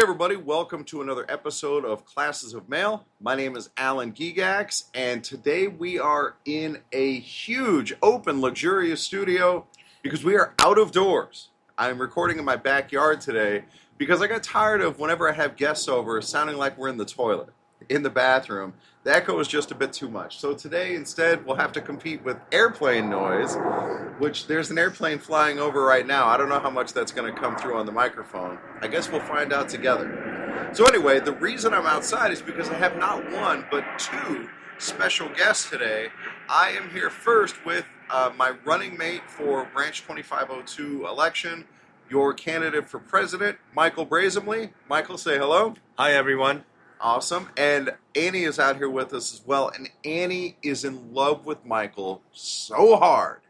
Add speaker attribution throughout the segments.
Speaker 1: Hey everybody, welcome to another episode of Classes of Mail. My name is Alan Gigax, and today we are in a huge, open, luxurious studio because we are out of doors. I'm recording in my backyard today because I got tired of whenever I have guests over sounding like we're in the toilet, in the bathroom. The echo is just a bit too much. So today, instead, we'll have to compete with airplane noise, which there's an airplane flying over right now. I don't know how much that's going to come through on the microphone. I guess we'll find out together. So anyway, the reason I'm outside is because I have not one, but two special guests today. I am here first with my running mate for Branch 2502 election, your candidate for president, Michael Brazenly. Michael, say hello.
Speaker 2: Hi, everyone.
Speaker 1: Awesome. And Annie is out here with us as well. And Annie is in love with Michael so hard.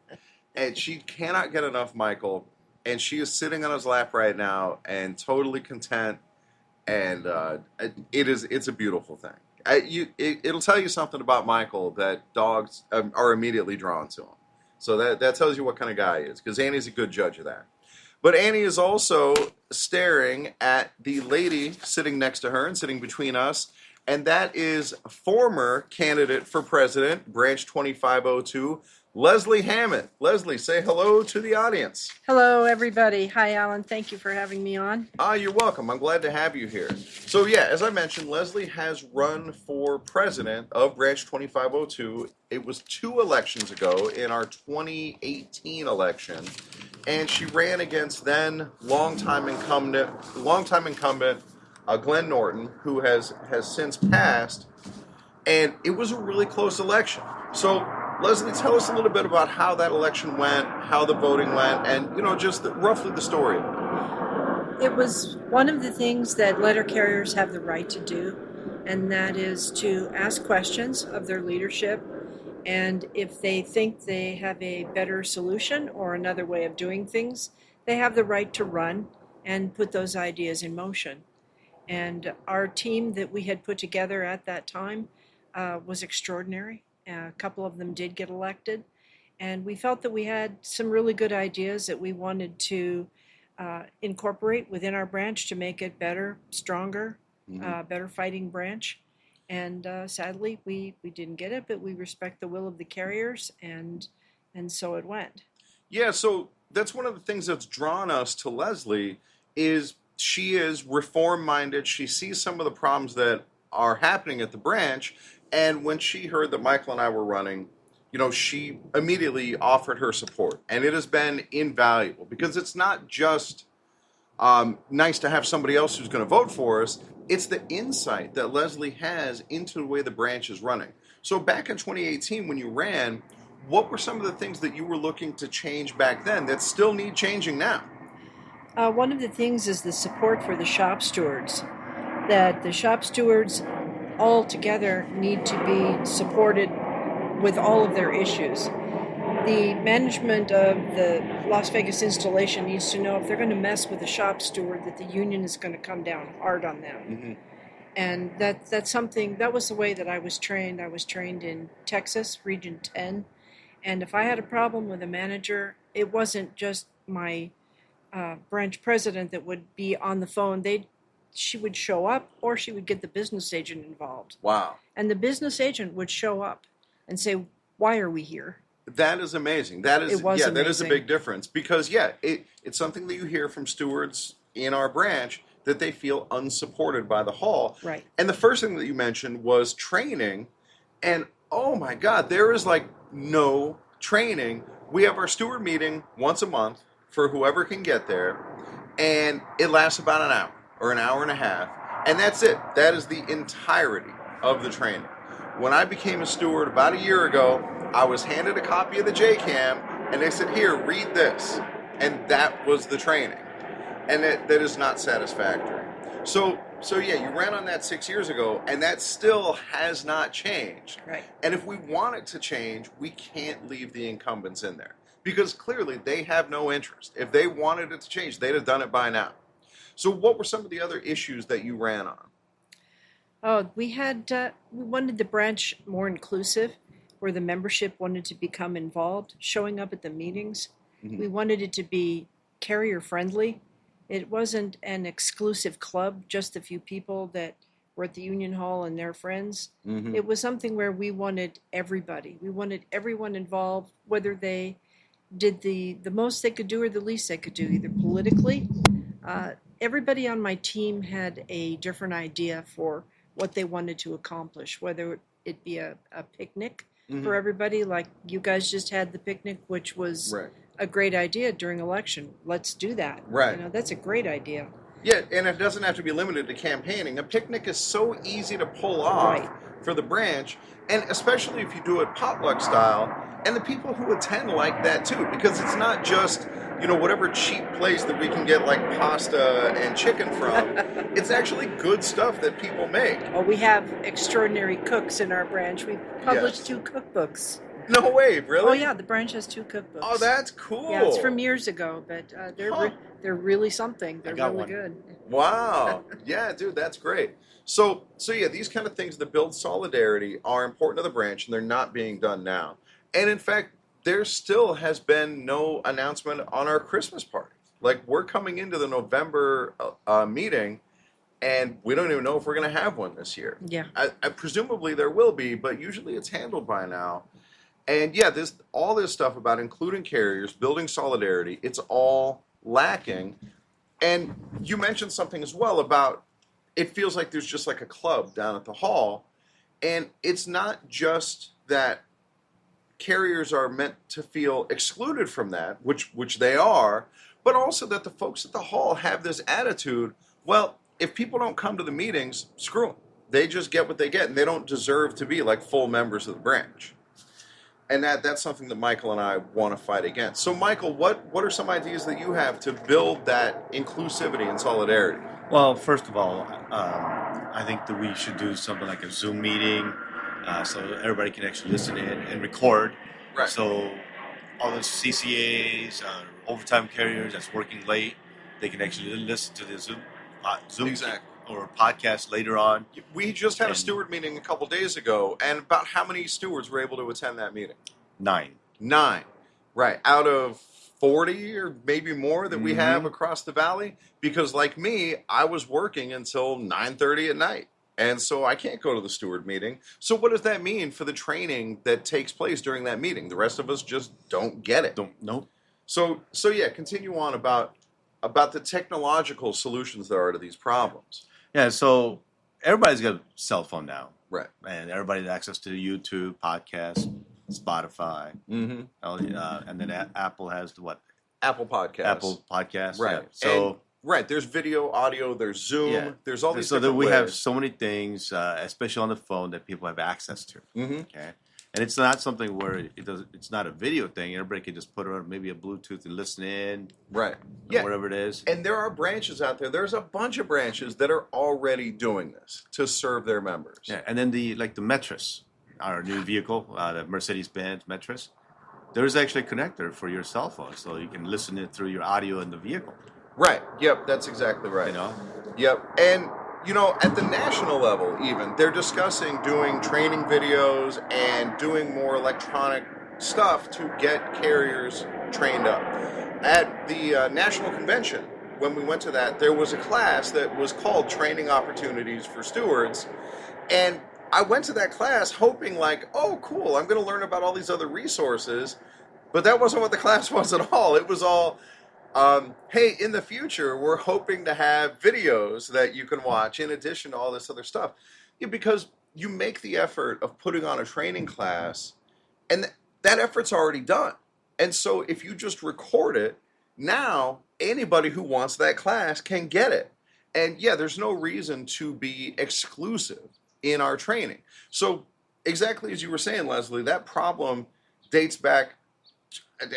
Speaker 1: And she cannot get enough Michael. And she is sitting on his lap right now and totally content. And it's a beautiful thing. It'll tell you something about Michael that dogs are immediately drawn to him. So that tells you what kind of guy he is. Because Annie's a good judge of that. But Annie is also staring at the lady sitting next to her and sitting between us, and that is former candidate for president, Branch 2502, Leslie Hammett. Leslie, say hello to the audience.
Speaker 3: Hello, everybody. Hi, Alan. Thank you for having me on.
Speaker 1: You're welcome. I'm glad to have you here. So, yeah, as I mentioned, Leslie has run for president of Branch 2502. It was 2 elections ago in our 2018 election. And she ran against then longtime incumbent Glenn Norton, who has since passed. And it was a really close election. So, Leslie, tell us a little bit about how that election went, how the voting went, and, just roughly the story.
Speaker 3: It was one of the things that letter carriers have the right to do, and that is to ask questions of their leadership. And if they think they have a better solution or another way of doing things, they have the right to run and put those ideas in motion. And our team that we had put together at that time was extraordinary. A couple of them did get elected. And we felt that we had some really good ideas that we wanted to incorporate within our branch to make it better, stronger, better fighting branch. And sadly, we didn't get it, but we respect the will of the carriers, and so it went.
Speaker 1: Yeah, so that's one of the things that's drawn us to Leslie is she is reform-minded. She sees some of the problems that are happening at the branch, and when she heard that Michael and I were running, she immediately offered her support, and it has been invaluable because it's not just nice to have somebody else who's going to vote for us. It's the insight that Leslie has into the way the branch is running. So back in 2018, when you ran, what were some of the things that you were looking to change back then that still need changing now?
Speaker 3: One of the things is the support for the shop stewards, that the shop stewards all together need to be supported with all of their issues. The management of the Las Vegas installation needs to know if they're going to mess with a shop steward that the union is going to come down hard on them. Mm-hmm. And that's something, that was the way that I was trained. I was trained in Texas, Region 10. And if I had a problem with a manager, it wasn't just my branch president that would be on the phone. She would show up, or she would get the business agent involved.
Speaker 1: Wow.
Speaker 3: And the business agent would show up and say, why are we here?
Speaker 1: That is amazing. That is
Speaker 3: amazing.
Speaker 1: That is a big difference because it's something that you hear from stewards in our branch that they feel unsupported by the hall.
Speaker 3: Right.
Speaker 1: And the first thing that you mentioned was training, and oh my God, there is no training. We have our steward meeting once a month for whoever can get there, and it lasts about an hour or an hour and a half, and that's it. That is the entirety of the training. When I became a steward about a year ago, I was handed a copy of the JCAM, and they said, here, read this. And that was the training. And that is not satisfactory. So yeah, you ran on that 6 years ago, and that still has not changed.
Speaker 3: Right.
Speaker 1: And if we want it to change, we can't leave the incumbents in there. Because clearly, they have no interest. If they wanted it to change, they'd have done it by now. So what were some of the other issues that you ran on?
Speaker 3: Oh, we wanted the branch more inclusive, where the membership wanted to become involved, showing up at the meetings. Mm-hmm. We wanted it to be carrier friendly, It wasn't an exclusive club, just a few people that were at the Union Hall and their friends.
Speaker 1: Mm-hmm.
Speaker 3: It was something where we wanted everybody. We wanted everyone involved, whether they did the most they could do or the least they could do, either politically. Everybody on my team had a different idea for what they wanted to accomplish, whether it be a picnic for everybody, like you guys just had the picnic, which was a great idea during election. Let's do that.
Speaker 1: Right.
Speaker 3: You know, that's a great idea.
Speaker 1: Yeah, and it doesn't have to be limited to campaigning. A picnic is so easy to pull off for the branch, and especially if you do it potluck style, and the people who attend like that too, because it's not just, you know, whatever cheap place that we can get like pasta and chicken from. It's actually good stuff that people make.
Speaker 3: Well, we have extraordinary cooks in our branch. We published 2 cookbooks.
Speaker 1: No way, really?
Speaker 3: Oh yeah, the branch has 2 cookbooks.
Speaker 1: Oh, that's cool.
Speaker 3: Yeah, it's from years ago, but they're really something. They're really good.
Speaker 1: Wow. Yeah, dude, that's great. So yeah, these kind of things that build solidarity are important to the branch, and they're not being done now. And in fact, there still has been no announcement on our Christmas party. Like, we're coming into the November meeting, and we don't even know if we're going to have one this year.
Speaker 3: Yeah.
Speaker 1: I presumably there will be, but usually it's handled by now. And yeah, all this stuff about including carriers, building solidarity, it's all lacking. And you mentioned something as well about it feels like there's just like a club down at the hall. And it's not just that carriers are meant to feel excluded from that, which they are, but also that the folks at the hall have this attitude, well, if people don't come to the meetings, screw them. They just get what they get, and they don't deserve to be like full members of the branch. And that's something that Michael and I want to fight against. So, Michael, what are some ideas that you have to build that inclusivity and solidarity?
Speaker 2: Well, first of all, I think that we should do something like a Zoom meeting so everybody can actually listen in and record.
Speaker 1: Right.
Speaker 2: So all the CCAs, overtime carriers that's working late, they can actually listen to the Zoom
Speaker 1: Exactly.
Speaker 2: or podcast later on.
Speaker 1: We just had a steward meeting a couple days ago, and about how many stewards were able to attend that meeting?
Speaker 2: 9.
Speaker 1: 9. Right. Out of 40 or maybe more that we have across the valley. Because like me, I was working until 9:30 at night. And so I can't go to the steward meeting. So what does that mean for the training that takes place during that meeting? The rest of us just don't get it.
Speaker 2: Nope.
Speaker 1: So yeah, continue on about the technological solutions there are to these problems.
Speaker 2: Yeah, so everybody's got a cell phone now.
Speaker 1: Right.
Speaker 2: And everybody has access to YouTube, podcasts, Spotify.
Speaker 1: Mm-hmm.
Speaker 2: And then Apple has the what?
Speaker 1: Apple Podcasts.
Speaker 2: Apple Podcasts.
Speaker 1: Right.
Speaker 2: Yeah. So
Speaker 1: there's video, audio, there's Zoom, there's all these
Speaker 2: so
Speaker 1: different
Speaker 2: that we
Speaker 1: ways.
Speaker 2: have so many things, especially on the phone, that people have access to.
Speaker 1: Mm-hmm.
Speaker 2: Okay. And it's not something where it's not a video thing. Everybody can just put on maybe a Bluetooth and listen in.
Speaker 1: Right.
Speaker 2: Yeah. Whatever it is.
Speaker 1: And there are branches out there. There's a bunch of branches that are already doing this to serve their members.
Speaker 2: Yeah. And then the Metris, our new vehicle, the Mercedes-Benz Metris, there's actually a connector for your cell phone, so you can listen it through your audio in the vehicle.
Speaker 1: Right. Yep. That's exactly right.
Speaker 2: You know.
Speaker 1: Yep. And at the national level, even they're discussing doing training videos and doing more electronic stuff to get carriers trained up. At the national convention, when we went to that, there was a class that was called Training Opportunities for Stewards, and I went to that class hoping like, oh, cool, I'm going to learn about all these other resources, but that wasn't what the class was at all. It was all, hey, in the future, we're hoping to have videos that you can watch in addition to all this other stuff. Yeah, because you make the effort of putting on a training class, and that effort's already done. And so if you just record it, now anybody who wants that class can get it. And yeah, there's no reason to be exclusive in our training. So exactly as you were saying, Leslie, that problem dates back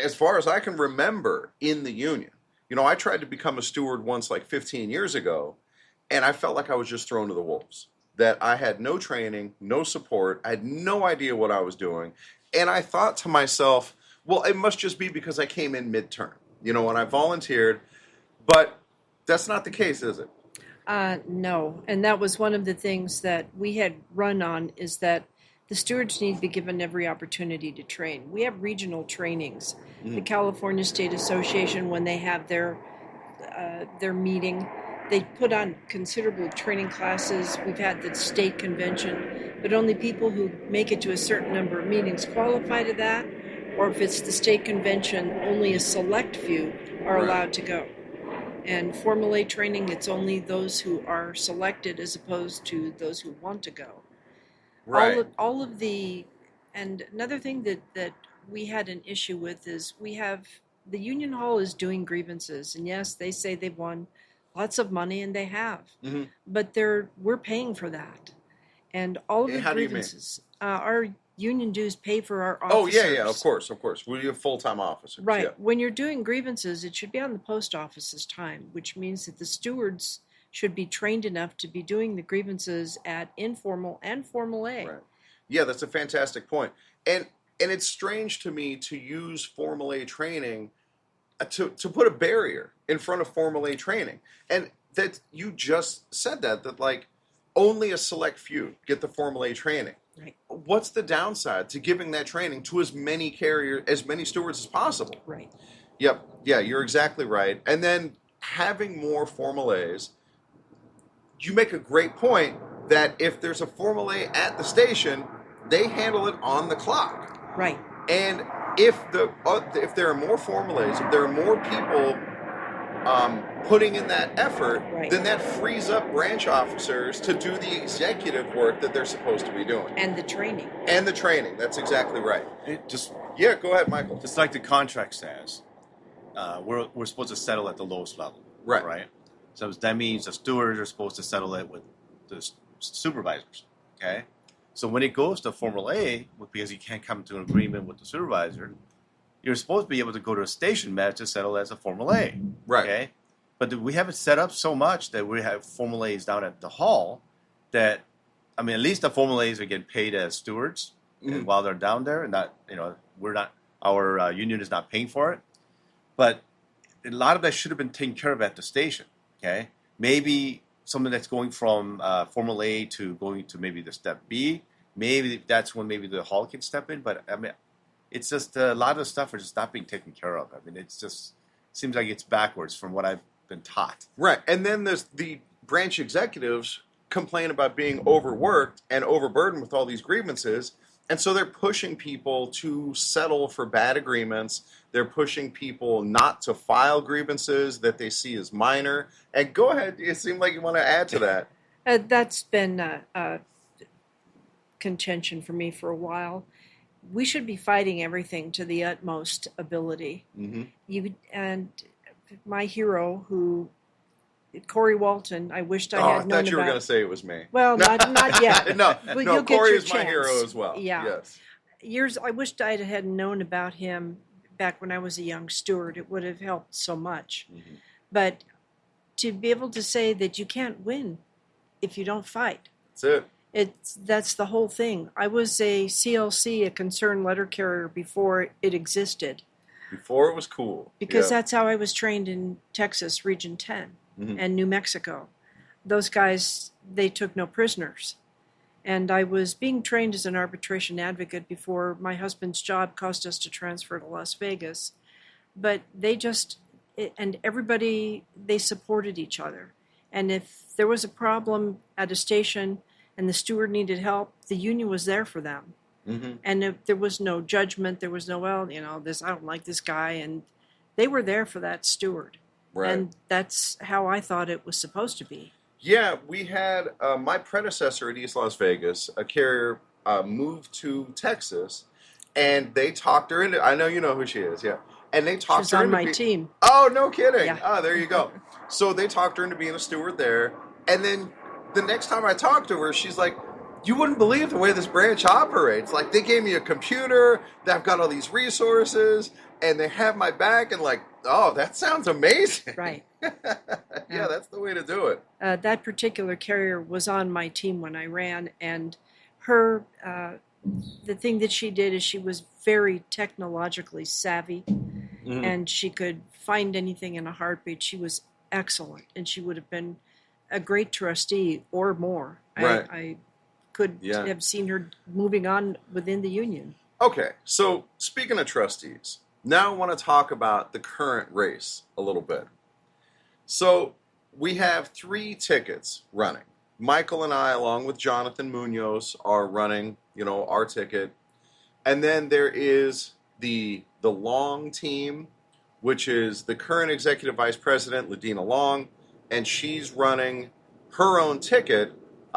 Speaker 1: as far as I can remember in the union. I tried to become a steward once like 15 years ago, and I felt like I was just thrown to the wolves. That I had no training, no support, I had no idea what I was doing. And I thought to myself, well, it must just be because I came in midterm, and I volunteered. But that's not the case, is it?
Speaker 3: No. And that was one of the things that we had run on, is that the stewards need to be given every opportunity to train. We have regional trainings. The California State Association, when they have their their meeting. They put on considerable training classes. We've had the state convention, but only people who make it to a certain number of meetings qualify to that, or if it's the state convention, only a select few are allowed to go. And Formal A training, it's only those who are selected as opposed to those who want to go.
Speaker 1: Right.
Speaker 3: All of the, and another thing that we had an issue with is the union hall is doing grievances, and yes, they say they've won lots of money, and they have, but we're paying for that, and all of the grievances, our union dues pay for our officers.
Speaker 1: Oh yeah, of course. We have full-time officers.
Speaker 3: Right.
Speaker 1: Yeah.
Speaker 3: When you're doing grievances, it should be on the post office's time, which means that the stewards should be trained enough to be doing the grievances at informal and Formal A.
Speaker 1: Right. Yeah, that's a fantastic point. And it's strange to me to use Formal A training to put a barrier in front of Formal A training. And that you just said that like only a select few get the Formal A training.
Speaker 3: Right.
Speaker 1: What's the downside to giving that training to as many stewards as possible?
Speaker 3: Right.
Speaker 1: Yep. Yeah, you're exactly right. And then having more Formal A's, you make a great point that if there's a Formal A at the station, they handle it on the clock.
Speaker 3: Right.
Speaker 1: And if there are more Formal A's, if there are more people putting in that effort, then that frees up branch officers to do the executive work that they're supposed to be doing.
Speaker 3: And the training.
Speaker 1: That's exactly right.
Speaker 2: Yeah,
Speaker 1: go ahead, Michael.
Speaker 2: Just like the contract says, we're supposed to settle at the lowest level. Right? So that means the stewards are supposed to settle it with the supervisors. Okay? So when it goes to Formal A, because you can't come to an agreement with the supervisor, you're supposed to be able to go to a station match to settle as a Formal A.
Speaker 1: Right.
Speaker 2: Okay? But we have it set up so much that we have Formal A's down at the hall that, I mean, at least the Formal A's are getting paid as stewards and while they're down there, and not, our union is not paying for it. But a lot of that should have been taken care of at the station. Okay? Maybe something that's going from Formal A to going to maybe the step B, maybe that's when maybe the hall can step in. But I mean, it's just a lot of the stuff is just not being taken care of. I mean, it's just seems like it's backwards from what I've been taught.
Speaker 1: Right, and then the branch executives complain about being overworked and overburdened with all these grievances, and so they're pushing people to settle for bad agreements. They're pushing people not to file grievances that they see as minor. And go ahead, it seemed like you want to add to that.
Speaker 3: That's been a contention for me for a while. We should be fighting everything to the utmost ability. And my hero, Corey Walton, I wished I had known about.
Speaker 1: I thought you were going to say it was me.
Speaker 3: Well, not yet.
Speaker 1: No,
Speaker 3: you'll
Speaker 1: Corey
Speaker 3: get
Speaker 1: is my hero as well.
Speaker 3: Yeah.
Speaker 1: Yes.
Speaker 3: I wished I had known about him back when I was a young steward. It would have helped so much. But to be able to say that you can't win if you don't fight.
Speaker 1: That's it.
Speaker 3: That's the whole thing. I was a CLC, a concerned letter carrier, before it existed.
Speaker 1: Before it was cool.
Speaker 3: Because that's how I was trained in Texas, Region 10, and New Mexico. Those guys, they took no prisoners. And I was being trained as an arbitration advocate before my husband's job caused us to transfer to Las Vegas. But everybody, they supported each other. And if there was a problem at a station and the steward needed help, the union was there for them. And if there was no judgment, there was no, I don't like this guy. And they were there for that steward.
Speaker 1: Right.
Speaker 3: And that's how I thought it was supposed to be.
Speaker 1: Yeah, we had my predecessor at East Las Vegas, a carrier, moved to Texas, and they talked her into. I know you know who she is, yeah. And they talked her into.
Speaker 3: She's on my team.
Speaker 1: Oh, no kidding!
Speaker 3: Yeah.
Speaker 1: Oh, there you go. So they talked her into being a steward there, and then the next time I talked to her, she's like, "You wouldn't believe the way this branch operates. Like, they gave me a computer. They've got all these resources, and they have my back. And like, oh, that sounds amazing."
Speaker 3: Right.
Speaker 1: Yeah, that's the way to do it.
Speaker 3: That particular carrier was on my team when I ran, and her, the thing that she did is she was very technologically savvy, and she could find anything in a heartbeat. She was excellent, and she would have been a great trustee or more.
Speaker 1: Right.
Speaker 3: I could have seen her moving on within the union.
Speaker 1: Okay, so speaking of trustees, now I want to talk about the current race a little bit. So we have 3 tickets running. Michael and I, along with Jonathan Munoz, are running, our ticket. And then there is the Long team, which is the current executive vice president, Ladina Long, and she's running her own ticket,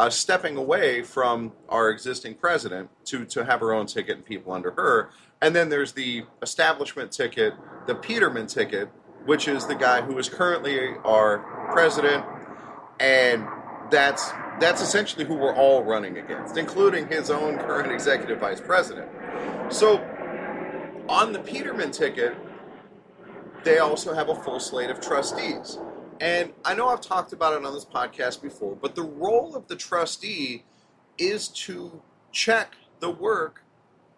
Speaker 1: stepping away from our existing president to have her own ticket and people under her. And then there's the establishment ticket, the Peterman ticket, which is the guy who is currently our president, and that's essentially who we're all running against, including his own current executive vice president. So on the Peterman ticket, they also have a full slate of trustees. And I know I've talked about it on this podcast before, but the role of the trustee is to check the work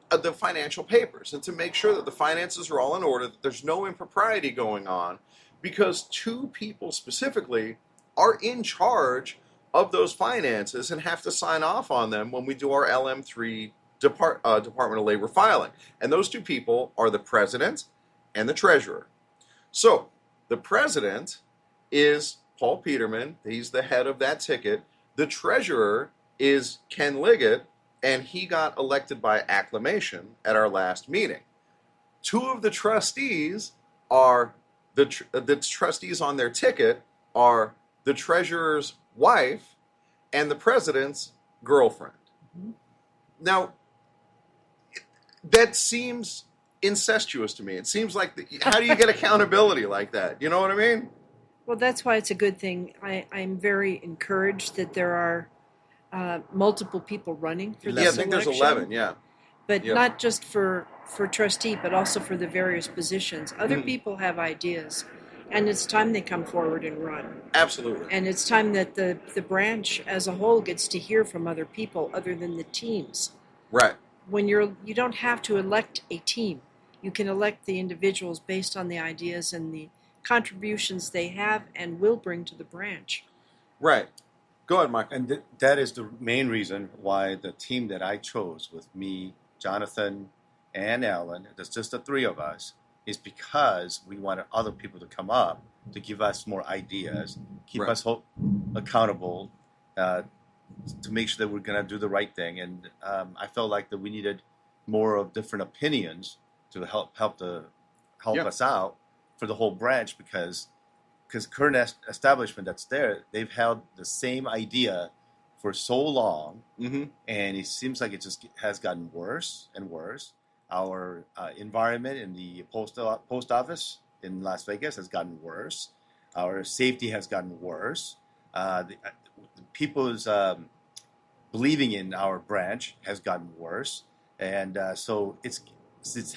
Speaker 1: of the financial papers and to make sure that the finances are all in order, that there's no impropriety going on, because 2 people specifically are in charge of those finances and have to sign off on them when we do our LM3 Department of Labor filing. And those 2 people are the president and the treasurer. So the president is Paul Peterman. He's the head of that ticket. The treasurer is Ken Liggett, and he got elected by acclamation at our last meeting. 2 of the trustees are the trustees on their ticket are the treasurer's wife and the president's girlfriend. Mm-hmm. Now, that seems incestuous to me. It seems like, how do you get accountability like that? You know what I mean?
Speaker 3: Well, that's why it's a good thing. I'm very encouraged that there are multiple people running for this election.
Speaker 1: Yeah, I think there's 11, yeah.
Speaker 3: But not just for trustee, but also for the various positions. Other people have ideas, and it's time they come forward and run.
Speaker 1: Absolutely.
Speaker 3: And it's time that the branch as a whole gets to hear from other people other than the teams.
Speaker 1: Right.
Speaker 3: When you don't have to elect a team. You can elect the individuals based on the ideas and the contributions they have and will bring to the branch.
Speaker 1: Right. Go ahead, Mike.
Speaker 2: And that is the main reason why the team that I chose with me, Jonathan, and Alan, it's just the 3 of us, is because we wanted other people to come up to give us more ideas, keep us accountable, to make sure that we're going to do the right thing. And I felt like that we needed more of different opinions to help us out for the whole branch, because current establishment that's there, they've held the same idea for so long, and it seems like it just has gotten worse and worse. Our environment in the post office in Las Vegas has gotten worse. Our safety has gotten worse. The people's believing in our branch has gotten worse, and so it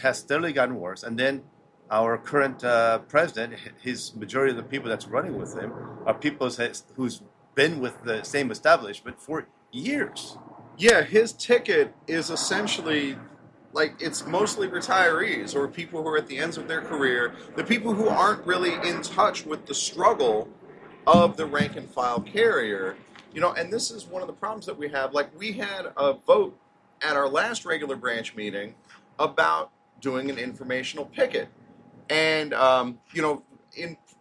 Speaker 2: has steadily gotten worse. And then our current president, his majority of the people that's running with him are people who's been with the same establishment for years.
Speaker 1: Yeah, his ticket is essentially it's mostly retirees or people who are at the ends of their career, the people who aren't really in touch with the struggle of the rank and file carrier. And this is one of the problems that we have. We had a vote at our last regular branch meeting about doing an informational picket. And,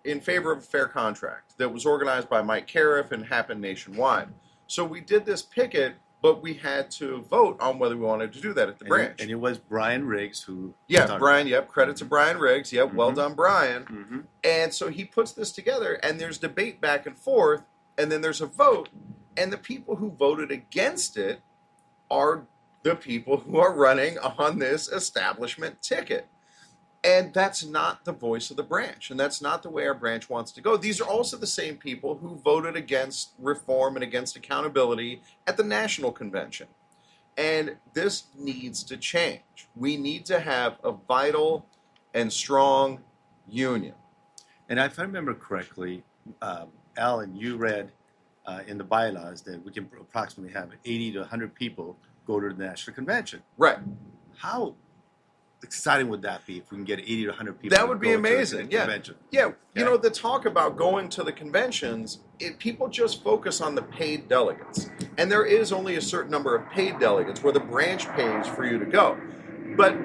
Speaker 1: in favor of a fair contract that was organized by Mike Cariff and happened nationwide. So we did this picket, but we had to vote on whether we wanted to do that at the branch.
Speaker 2: And it was Brian Riggs who...
Speaker 1: Yeah, Brian, credit to Brian Riggs. Well done, Brian. And so he puts this together, and there's debate back and forth, and then there's a vote, and the people who voted against it are the people who are running on this establishment ticket. And that's not the voice of the branch, and that's not the way our branch wants to go. These are also the same people who voted against reform and against accountability at the national convention. And this needs to change. We need to have a vital and strong union.
Speaker 2: And if I remember correctly, Alan, you read in the bylaws that we can approximately have 80 to 100 people go to the national convention.
Speaker 1: Right.
Speaker 2: How exciting would that be if we can get 80 to 100 people?
Speaker 1: That would be amazing.
Speaker 2: Convention?
Speaker 1: Yeah. The talk about going to the conventions, people just focus on the paid delegates. And there is only a certain number of paid delegates where the branch pays for you to go. But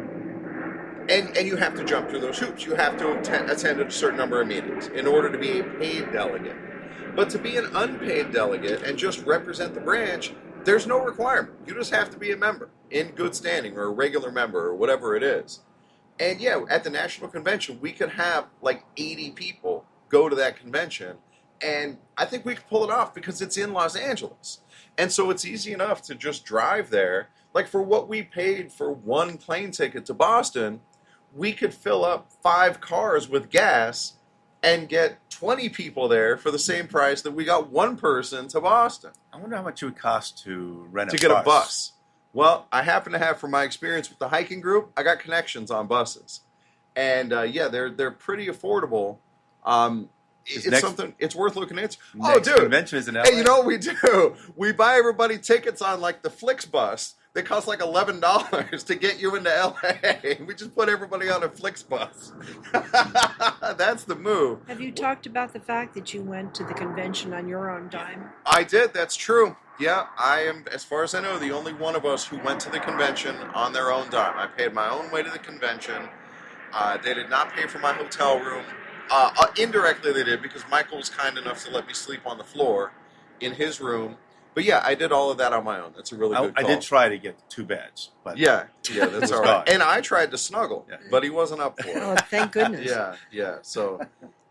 Speaker 1: And you have to jump through those hoops. You have to attend a certain number of meetings in order to be a paid delegate. But to be an unpaid delegate and just represent the branch, there's no requirement. You just have to be a member in good standing or a regular member or whatever it is. And yeah, at the national convention, we could have like 80 people go to that convention. And I think we could pull it off because it's in Los Angeles. And so it's easy enough to just drive there. Like for what we paid for one plane ticket to Boston, we could fill up 5 cars with gas and get 20 people there for the same price that we got one person to Boston.
Speaker 2: I wonder how much it would cost to rent
Speaker 1: to get a bus. Well, I happen to have, from my experience with the hiking group, I got connections on buses. And yeah, they're pretty affordable. It's worth looking into. Oh, dude.
Speaker 2: Convention is in LA.
Speaker 1: Hey, you know what we do? We buy everybody tickets on like the Flixbus. They cost like $11 to get you into LA. We just put everybody on a Flixbus. That's the move.
Speaker 3: Have you talked about the fact that you went to the convention on your own dime?
Speaker 1: I did. That's true. Yeah, I am, as far as I know, the only one of us who went to the convention on their own dime. I paid my own way to the convention. They did not pay for my hotel room. Indirectly they did, because Michael was kind enough to let me sleep on the floor in his room. But yeah, I did all of that on my own. That's a really good call.
Speaker 2: I did try to get 2 beds. But
Speaker 1: yeah, that's all right. And I tried to snuggle, but he wasn't up for it.
Speaker 3: Oh, thank goodness.
Speaker 1: Yeah. So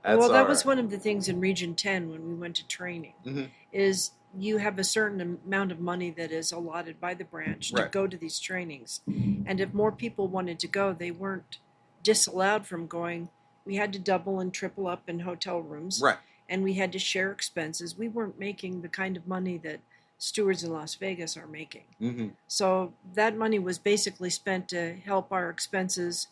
Speaker 1: that's
Speaker 3: well, that was one of the things in Region 10 when we went to training, is you have a certain amount of money that is allotted by the branch to go to these trainings. And if more people wanted to go, they weren't disallowed from going. We had to double and triple up in hotel rooms.
Speaker 1: Right.
Speaker 3: And we had to share expenses. We weren't making the kind of money that stewards in Las Vegas are making. So that money was basically spent to help our expenses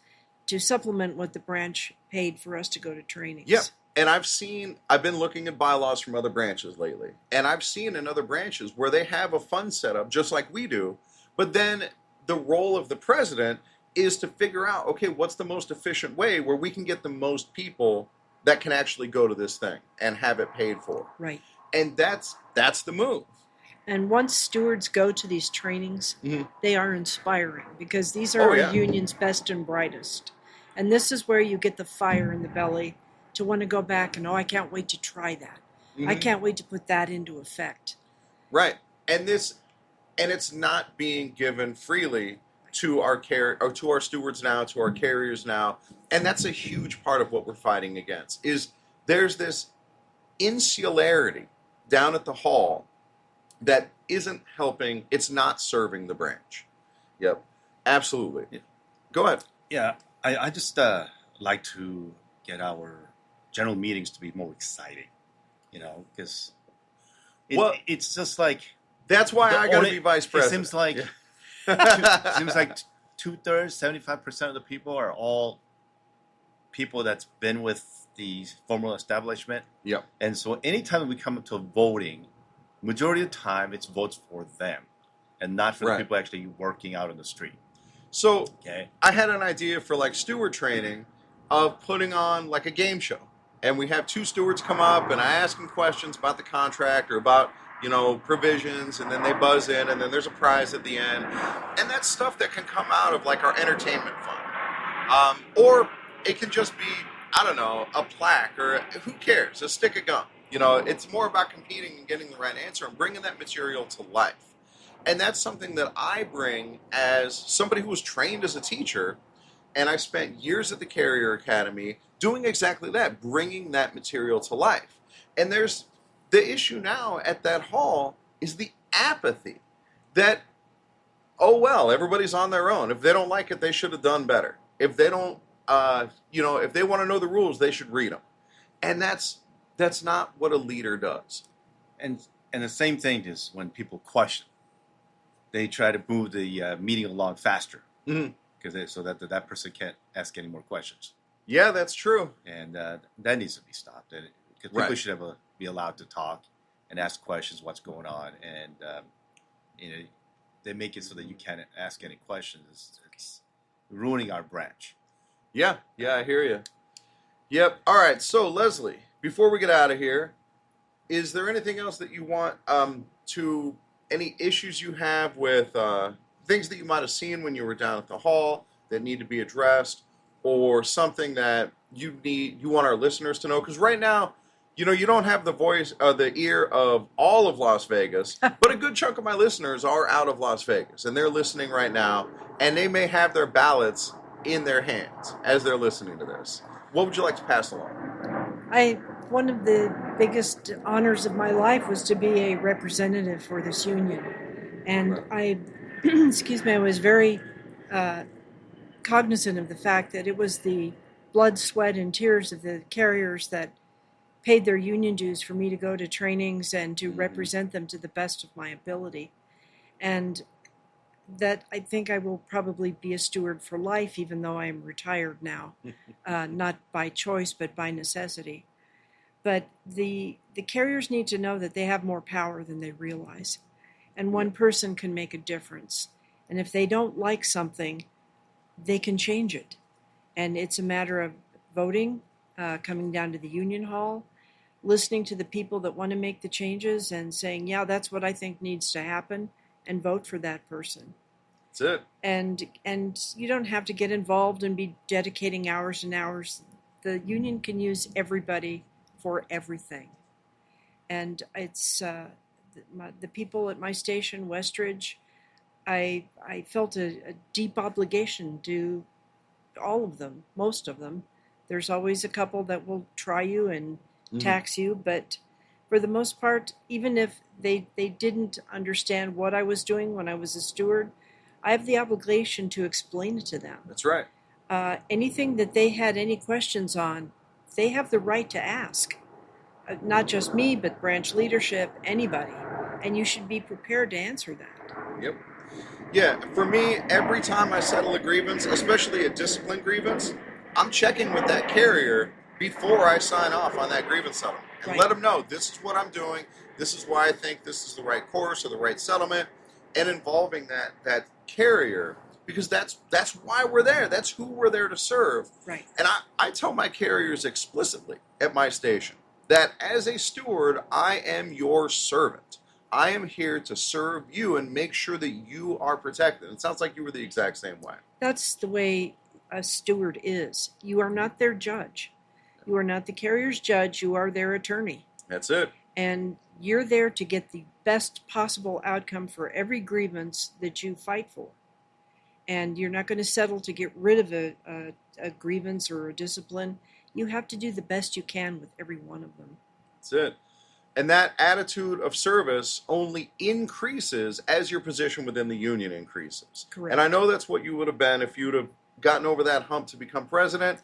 Speaker 3: to supplement what the branch paid for us to go to trainings.
Speaker 1: Yeah. And I've been looking at bylaws from other branches lately, and I've seen in other branches where they have a fund set up just like we do, but then the role of the president is to figure out, okay, what's the most efficient way where we can get the most people that can actually go to this thing and have it paid for.
Speaker 3: Right.
Speaker 1: And that's the move.
Speaker 3: And once stewards go to these trainings, they are inspiring, because these are our union's best and brightest. And this is where you get the fire in the belly to want to go back and, I can't wait to try that. I can't wait to put that into effect.
Speaker 1: Right. And it's not being given freely to our to our stewards now, to our carriers now. And that's a huge part of what we're fighting against, is there's this insularity down at the hall that isn't helping. It's not serving the branch. Yep. Absolutely. Yeah. Go ahead.
Speaker 2: Yeah. I just like to get our general meetings to be more exciting, because it's just like...
Speaker 1: That's why I got to be vice president.
Speaker 2: It seems like... seems like 2/3, 75% of the people are all people that's been with the formal establishment.
Speaker 1: Yeah.
Speaker 2: And so anytime we come to voting, majority of the time it's votes for them and not for the people actually working out in the street.
Speaker 1: So I had an idea for like steward training of putting on like a game show. And we have 2 stewards come up and I ask them questions about the contract or about provisions, and then they buzz in, and then there's a prize at the end. And that's stuff that can come out of like our entertainment fund. Or it can just be, I don't know, a plaque, or who cares, a stick of gum. It's more about competing and getting the right answer and bringing that material to life. And that's something that I bring as somebody who was trained as a teacher, and I spent years at the Carrier Academy doing exactly that, bringing that material to life. And there's the issue now at that hall is the apathy that, everybody's on their own. If they don't like it, they should have done better. If they don't, if they want to know the rules, they should read them. And that's not what a leader does.
Speaker 2: And the same thing is when people question. They try to move the meeting along faster, so that person can't ask any more questions.
Speaker 1: Yeah, that's true.
Speaker 2: And that needs to be stopped. Because people should be allowed to talk and ask questions, what's going on, and they make it so that you can't ask any questions. It's ruining our branch.
Speaker 1: Yeah, I hear you. Yep. All right. So Leslie, before we get out of here, is there anything else that you want any issues you have with things that you might have seen when you were down at the hall that need to be addressed, or something that you want our listeners to know? Because right now, you don't have the ear of all of Las Vegas, but a good chunk of my listeners are out of Las Vegas, and they're listening right now, and they may have their ballots in their hands as they're listening to this. What would you like to pass along?
Speaker 3: One of the biggest honors of my life was to be a representative for this union, and I excuse me, I was very cognizant of the fact that it was the blood, sweat, and tears of the carriers that paid their union dues for me to go to trainings and to represent them to the best of my ability. And that I think I will probably be a steward for life, even though I am retired now, not by choice, but by necessity. But the carriers need to know that they have more power than they realize. And one person can make a difference. And if they don't like something, they can change it. And it's a matter of voting, coming down to the union hall, listening to the people that want to make the changes and saying, yeah, that's what I think needs to happen, and vote for that person.
Speaker 1: That's it.
Speaker 3: And you don't have to get involved and be dedicating hours and hours. The union can use everybody for everything. And it's the people at my station, Westridge, I felt a deep obligation to all of them, most of them. There's always a couple that will try you and tax you, but for the most part, even if they didn't understand what I was doing when I was a steward, I have the obligation to explain it to them.
Speaker 1: That's right.
Speaker 3: Anything that they had any questions on, they have the right to ask. Not just me, but branch leadership, anybody. And you should be prepared to answer that.
Speaker 1: Yep. Yeah, for me, every time I settle a grievance, especially a discipline grievance, I'm checking with that carrier before I sign off on that grievance settlement. And let them know, this is what I'm doing, this is why I think this is the right course or the right settlement, and involving that carrier, because that's why we're there. That's who we're there to serve.
Speaker 3: Right.
Speaker 1: And I tell my carriers explicitly at my station that as a steward, I am your servant. I am here to serve you and make sure that you are protected. It sounds like you were the exact same way.
Speaker 3: That's the way a steward is. You are not their judge. You are not the carrier's judge. You are their attorney.
Speaker 1: That's it.
Speaker 3: And you're there to get the best possible outcome for every grievance that you fight for. And you're not going to settle to get rid of a grievance or a discipline. You have to do the best you can with every one of them.
Speaker 1: That's it. And that attitude of service only increases as your position within the union increases.
Speaker 3: Correct.
Speaker 1: And I know that's what you would have been if you'd have gotten over that hump to become president.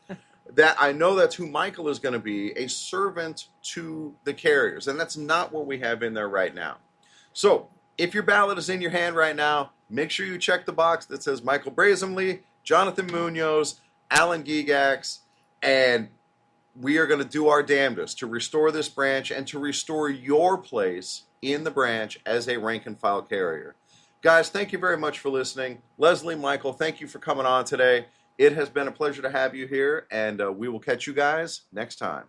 Speaker 1: That I know that's who Michael is going to be, a servant to the carriers. And that's not what we have in there right now. So if your ballot is in your hand right now, make sure you check the box that says Michael Brazenly, Jonathan Munoz, Alan Gigax, and we are going to do our damnedest to restore this branch and to restore your place in the branch as a rank and file carrier. Guys, thank you very much for listening. Leslie, Michael, thank you for coming on today. It has been a pleasure to have you here, and we will catch you guys next time.